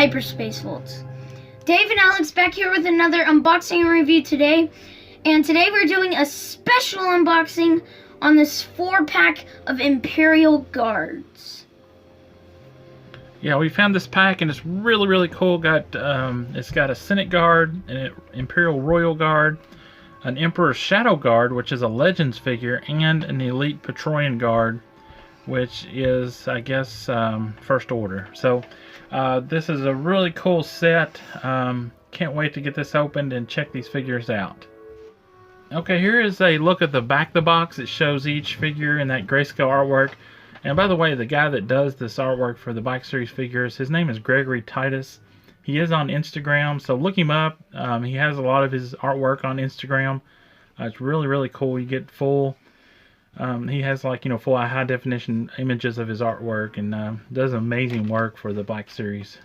hyperspace vaults. Dave and Alex back here with another unboxing and review today. And today we're doing a special unboxing on this 4-pack of Imperial Guards. Yeah, we found this pack and it's really cool. It's got a Senate Guard, an Imperial Royal Guard, an Emperor's Shadow Guard, which is a Legends figure, and an Elite Patereon Guard, which is, I guess, First Order. So this is a really cool set. Can't wait to get this opened and check these figures out. Okay, here is a look at the back of the box. It shows each figure in that grayscale artwork. And by the way, the guy that does this artwork for the Bike Series figures, his name is Gregory Titus. He is on Instagram, so look him up. He has a lot of his artwork on Instagram. It's really cool. You get full, he has like, full high definition images of his artwork, and does amazing work for the Bike Series.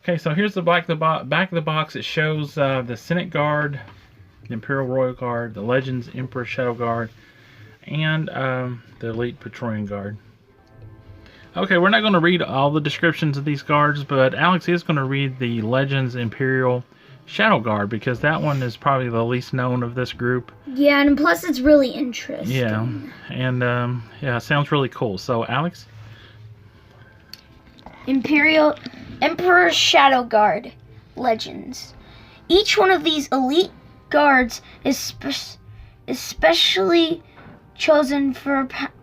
Okay, so here's the back of the box. It shows the Senate Guard, the Imperial Royal Guard, the Legends Emperor Shadow Guard, and the Elite Patereon Guard. Okay, we're not going to read all the descriptions of these guards, but Alex is going to read the Legends Imperial Shadow Guard, because that one is probably the least known of this group. Yeah, and plus it's really interesting. Yeah, and yeah, it sounds really cool. So, Alex? Emperor Shadow Guard Legends. Each one of these elite guards is especially chosen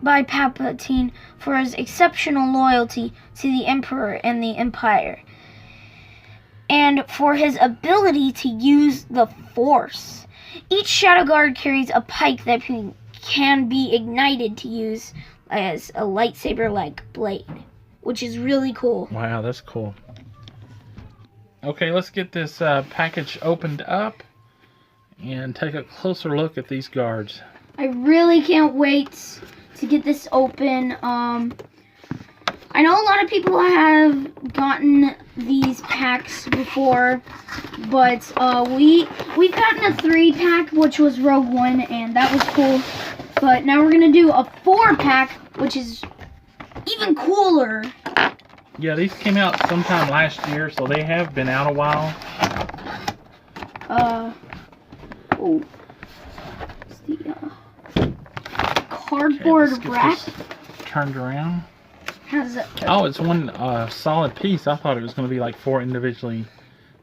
by Patereon for his exceptional loyalty to the Emperor and the Empire, and for his ability to use the Force. Each Shadow Guard carries a pike that can be ignited to use as a lightsaber-like blade, which is really cool. Wow, that's cool. Okay, let's get this package opened up and take a closer look at these guards. I really can't wait to get this open. I know a lot of people have gotten these packs before, but we've gotten a 3-pack, which was Rogue One, and that was cool. But now we're gonna do a 4-pack, which is even cooler. Yeah, these came out sometime last year, so they have been out a while. Oh. It's the cardboard wrap. Turned around. How's it? Oh, it's one solid piece. I thought it was going to be like 4 individually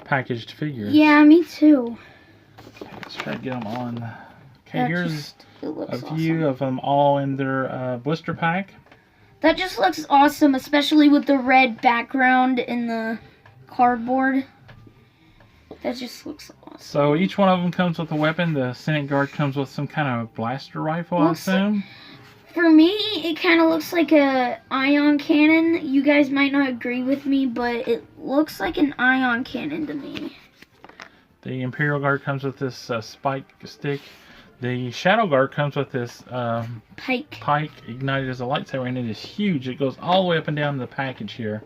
packaged figures. Yeah, me too. Okay, let's try to get them on. Okay, here's a view of them all in their blister pack. That just looks awesome, especially with the red background in the cardboard. That just looks awesome. So each one of them comes with a weapon. The Senate Guard comes with some kind of blaster rifle, I assume. For me, it kind of looks like a ion cannon. You guys might not agree with me, but it looks like an ion cannon to me. The Imperial Guard comes with this spike stick. The Shadow Guard comes with this pike ignited as a lightsaber, and it is huge. It goes all the way up and down the package here.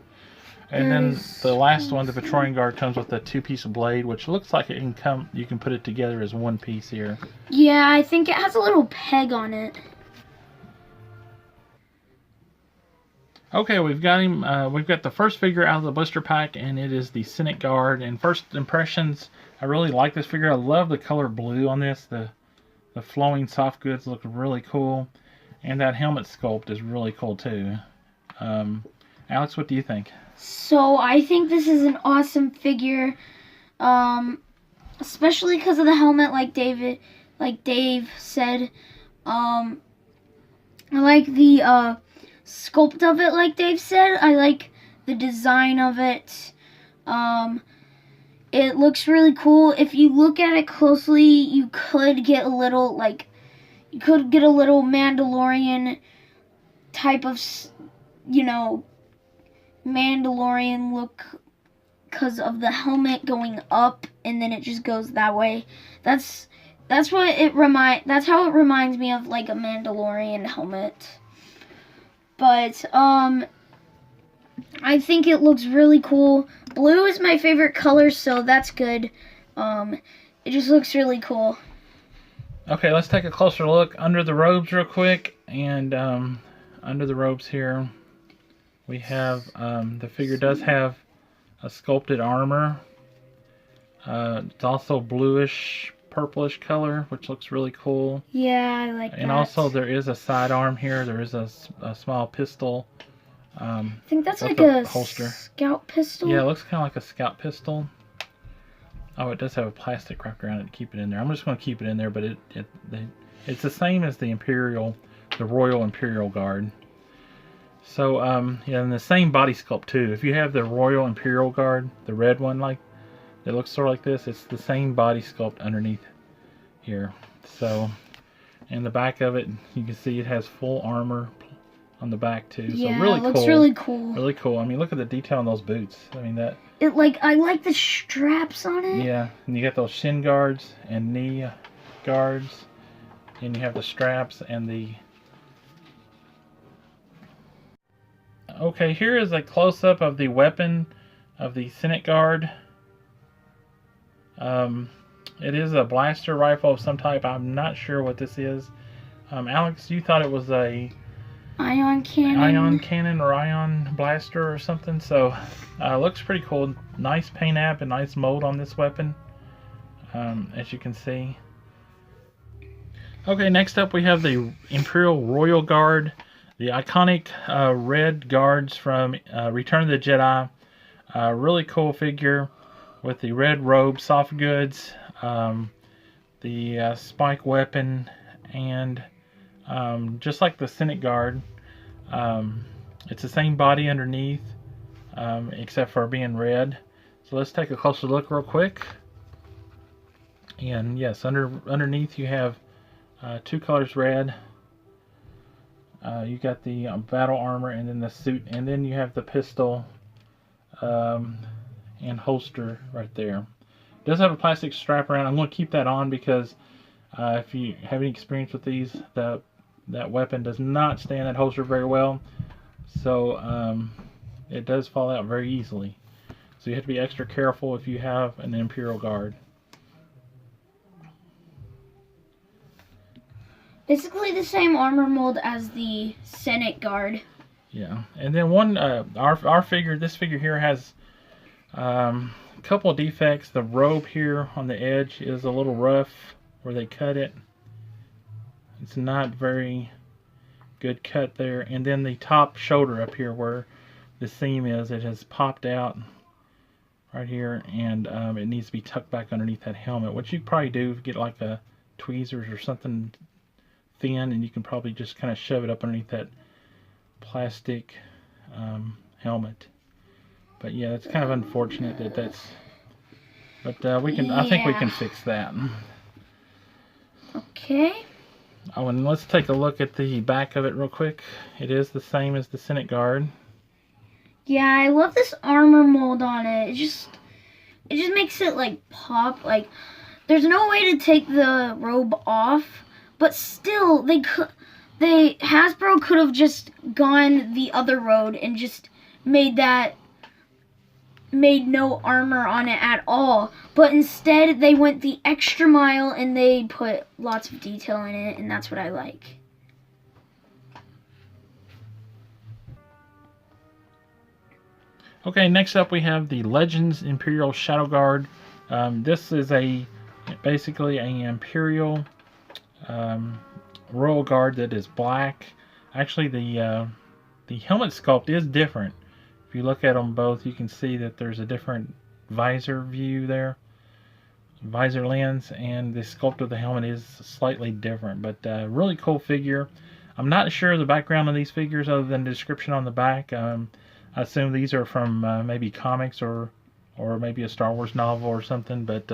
And then the last one, the Patereon Guard, comes with a 2-piece blade, which looks like you can put it together as one piece here. Yeah, I think it has a little peg on it. Okay, we've got him. We've got the first figure out of the blister pack, and it is the Senate Guard. And first impressions, I really like this figure. I love the color blue on this. The flowing soft goods look really cool, and that helmet sculpt is really cool too. Alex, what do you think? So I think this is an awesome figure, especially because of the helmet, like Dave said. I like the sculpt of it, like Dave said. I like the design of it. It looks really cool. If you look at it closely, you could get a little Mandalorian type of, Mandalorian look because of the helmet going up and then it just goes that way. That's how it reminds me of, like, a Mandalorian helmet. But I think it looks really cool. Blue is my favorite color, so that's good. It just looks really cool. Okay, let's take a closer look under the robes real quick. And under the robes here, we have, the figure does have a sculpted armor. It's also bluish, purplish color, which looks really cool. Yeah, I like that. And also there is a sidearm here. There is a small pistol. I think that's like a a holster. scout pistol. Yeah, it looks kind of like a scout pistol. Oh, it does have a plastic wrapped around it to keep it in there. I'm just going to keep it in there, but it's the same as the Royal Imperial Guard. So, yeah, and the same body sculpt too. If you have the Royal Imperial Guard, the red one, like that looks sort of like this, it's the same body sculpt underneath here. So, and the back of it, you can see it has full armor on the back too. Yeah, so really it looks cool. really cool. Really cool. I mean, look at the detail on those boots. I mean that. I like the straps on it. Yeah, and you got those shin guards and knee guards, and you have the straps and the. Okay, here is a close-up of the weapon of the Senate Guard. It is a blaster rifle of some type. I'm not sure what this is. Alex, you thought it was a ion cannon. Ion cannon or ion blaster or something. So, looks pretty cool. Nice paint app and nice mold on this weapon, as you can see. Okay, next up we have the Imperial Royal Guard. The iconic red guards from Return of the Jedi. Really cool figure with the red robe, soft goods, the spike weapon, and just like the Senate Guard, it's the same body underneath, except for being red. So let's take a closer look real quick. And yes, underneath you have two colors red. You got the battle armor and then the suit, and then you have the pistol and holster right there. It does have a plastic strap around. I'm going to keep that on because if you have any experience with these, that weapon does not stay in that holster very well. So it does fall out very easily. So you have to be extra careful if you have an Imperial Guard. Basically the same armor mold as the Senate Guard. Yeah, and then one our figure, this figure here has a couple of defects. The robe here on the edge is a little rough where they cut it. It's not very good cut there. And then the top shoulder up here where the seam is, it has popped out right here, and it needs to be tucked back underneath that helmet, which you probably do get like a tweezers or something thin, and you can probably just kind of shove it up underneath that plastic helmet. But yeah, it's kind of unfortunate that that's. But we can. Yeah. I think we can fix that. Okay. Oh, and let's take a look at the back of it real quick. It is the same as the Senate Guard. Yeah, I love this armor mold on it. It just makes it like pop. Like there's no way to take the robe off, but still Hasbro could have just gone the other road and just made no armor on it at all. But instead they went the extra mile and they put lots of detail in it, and that's what I like. Okay, next up we have the Legends Imperial Shadow Guard. This is basically an Imperial Royal Guard that is black. Actually, the helmet sculpt is different. If you look at them both, you can see that there's a different visor view there, visor lens, and the sculpt of the helmet is slightly different. But really cool figure. I'm not sure of the background of these figures other than the description on the back. I assume these are from maybe comics or maybe a Star Wars novel or something, but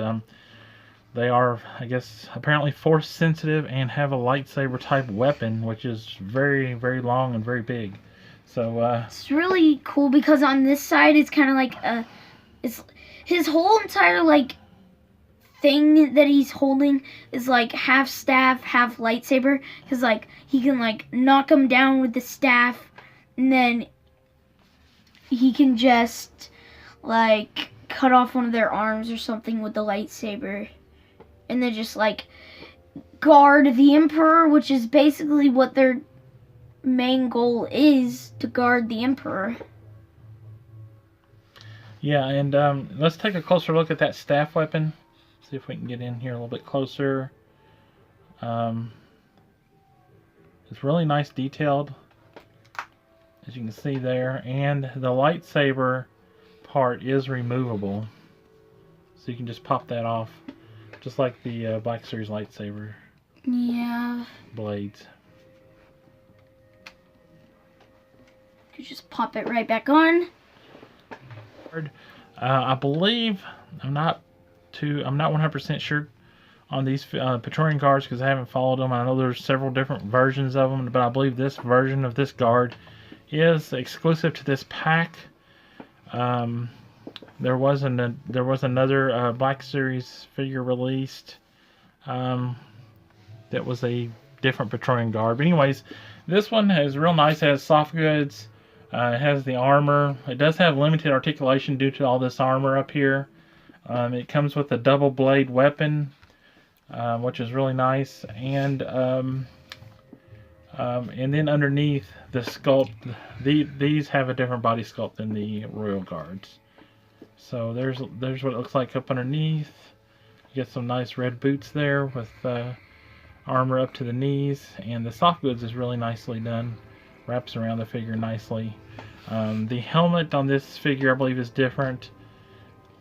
they are, I guess, apparently force sensitive and have a lightsaber type weapon, which is very, very long and very big. So it's really cool because on this side it's kind of like it's his whole entire like thing that he's holding is like half staff, half lightsaber, because like he can like knock him down with the staff, and then he can just like cut off one of their arms or something with the lightsaber, and then just like guard the Emperor, which is basically what their main goal is, to guard the Emperor. Yeah, and let's take a closer look at that staff weapon. See if we can get in here a little bit closer. It's really nice detailed, as you can see there, and the lightsaber part is removable, so you can just pop that off, just like the Black Series lightsaber blades. You just pop it right back on. I believe I'm not 100% sure on these Patereon guards because I haven't followed them. I know there's several different versions of them, but I believe this version of this guard is exclusive to this pack. There was another Black Series figure released that was a different Patereon guard. But anyways, this one is real nice. It has soft goods. It has the armor. It does have limited articulation due to all this armor up here. It comes with a double blade weapon, which is really nice. And then underneath the sculpt, these have a different body sculpt than the Royal Guards. So there's what it looks like up underneath. You get some nice red boots there with armor up to the knees, and the soft goods is really nicely done. Wraps around the figure nicely. The helmet on this figure, I believe, is different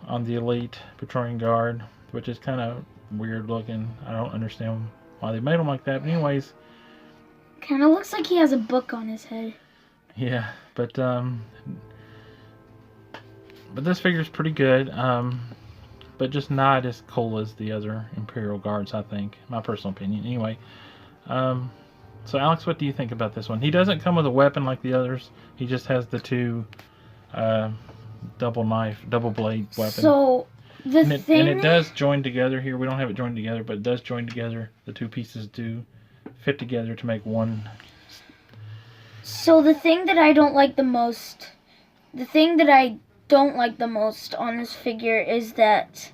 on the Elite Patereon Guard, which is kind of weird looking. I don't understand why they made them like that. But anyways, kind of looks like he has a book on his head. Yeah, but this figure is pretty good. But just not as cool as the other Imperial Guards, I think. My personal opinion. Anyway, so Alex, what do you think about this one? He doesn't come with a weapon like the others. He just has the two double blade weapon. So and it does join together here. We don't have it joined together, but it does join together. The two pieces do fit together to make one. So the thing that I don't like the most on this figure is that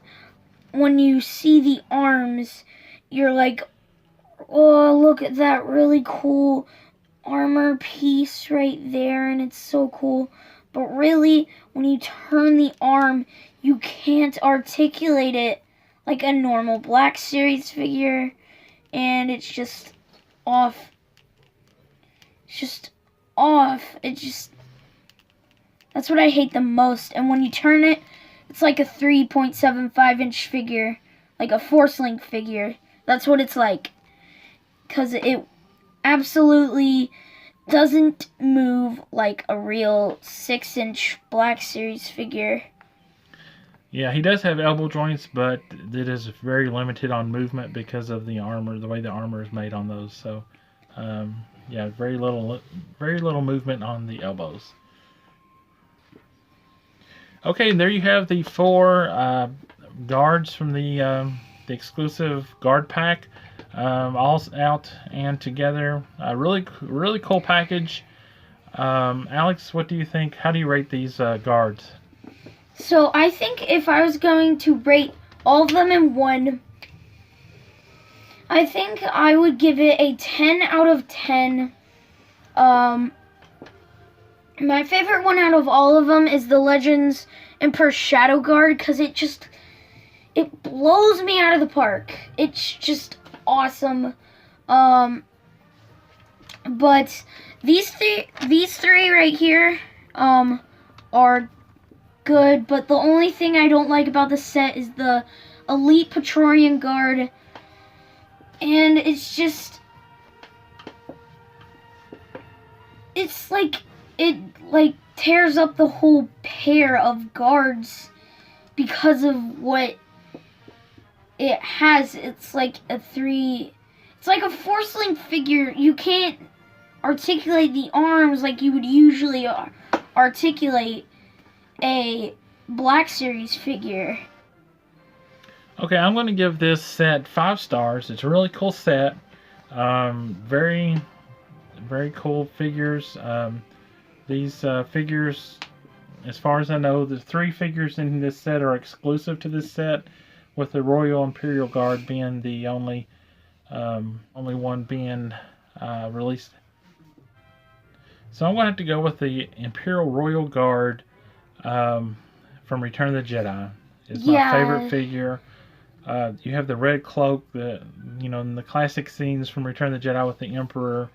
when you see the arms, you're like, oh, look at that really cool armor piece right there, and it's so cool. But really, when you turn the arm, you can't articulate it like a normal Black Series figure, and it's just off. It's just off. That's what I hate the most. And when you turn it, it's like a 3.75 inch figure, like a Force Link figure. That's what it's like. Because it absolutely doesn't move like a real 6-inch Black Series figure. Yeah, he does have elbow joints, but it is very limited on movement because of the armor, the way the armor is made on those. So, yeah, very little movement on the elbows. Okay, and there you have the 4 guards from the exclusive guard pack, all out and together. A really cool package. Alex, what do you think? How do you rate these guards? So I think if I was going to rate all of them in one, I think I would give it a 10 out of 10. My favorite one out of all of them is the Legends Emperor Shadow Guard, because it blows me out of the park. It's just awesome. But these three right here are good, but the only thing I don't like about the set is the Elite Patereon Guard, and it's like it tears up the whole pair of guards because of what it has. It's like a Force Link figure. You can't articulate the arms like you would usually articulate a Black Series figure. Okay, I'm going to give this set 5 stars. It's a really cool set. Very cool figures. These figures, as far as I know, the 3 figures in this set are exclusive to this set, with the Royal Imperial Guard being the only one being released. So I'm going to have to go with the Imperial Royal Guard from from Return of the Jedi. It's Yeah. my favorite figure. You have the red cloak, in the classic scenes from Return of the Jedi with the Emperor.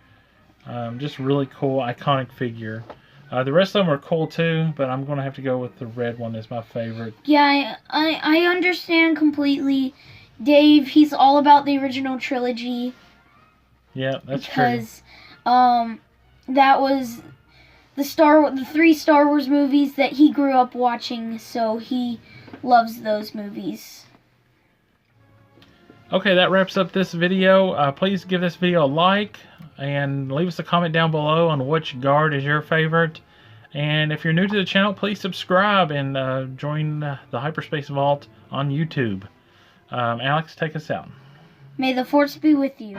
Just really cool, iconic figure. The rest of them are cool too, but I'm going to have to go with the red one as my favorite. Yeah, I understand completely. Dave, he's all about the original trilogy. Yeah, that's because, that was the 3 Star Wars movies that he grew up watching, so he loves those movies. Okay, that wraps up this video. Please give this video a like and leave us a comment down below on which guard is your favorite. And if you're new to the channel, please subscribe and join the Hyperspace Vault on YouTube. Alex, take us out. May the Force be with you.